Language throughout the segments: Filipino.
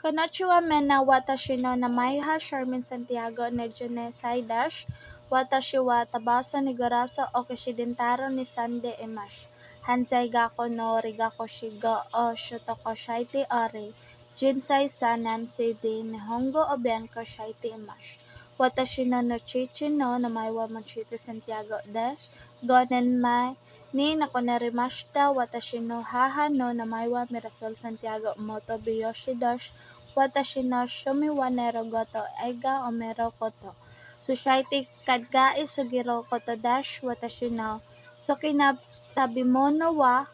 Konnichiwa mena watashi no namae ha Charmin Santiago ne Junesai dash watashi wa Tabaso ni Garaso Okishidentaro ni Sande imash. Hansai gako no rigako shiga o shotoko shaite ore. Jinsai sanan seidi nihongo o benko shaite imash. Watashi no chichi no namae wa Mochito Santiago dash gonen mai ni nakonarimashita watashi no haha no namae wa Mirasol Santiago Moto Biyoshi dash watashi no Shumiwanero goto eiga omero koto. Sushaiti kadgai sugiro koto dash watashi no Sokina tabimono wa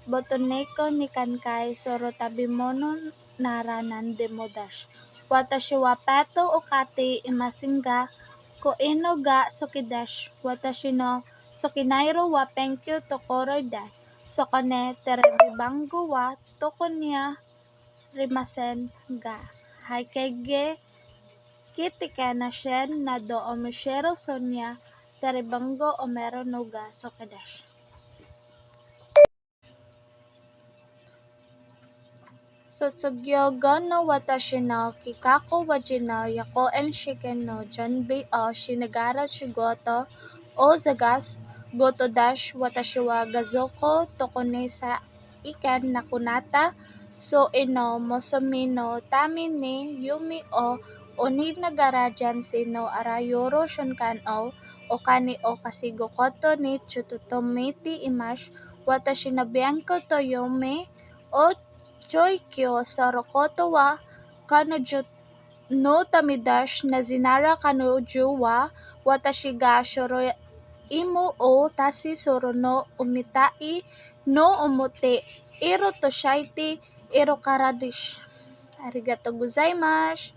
botoneko ni kankai soro tabimono naranan demo dash. Watashi wa pato okati imasinga ko ino ga sokidash watashi no Sokinairo wa penkyo tokoro da. Sokone terebibango wa tokonya rimasen ga. Haikege kitikana shen na do omishero sonya terebango omero no ga sokedash. Sotsugyogo no watashi no kikaku waji no yako en shiken no janbi o shinagara shigoto o zagas goto dash watashi wa gazoko tokone sa iken nakunata so ino mosomi no tami ni yumi o oninagara jansi no arayoro shunkan o okani o kasigo koto ni chutotomiti imash watashi no bianco toyomi o choikyo sarokoto wa kanojo no tamidash na zinara kanojo wa watashi ga shoro imo o tasi soro no umitai no umote iro toshaiti iro karadish. Arigato gozaimasu.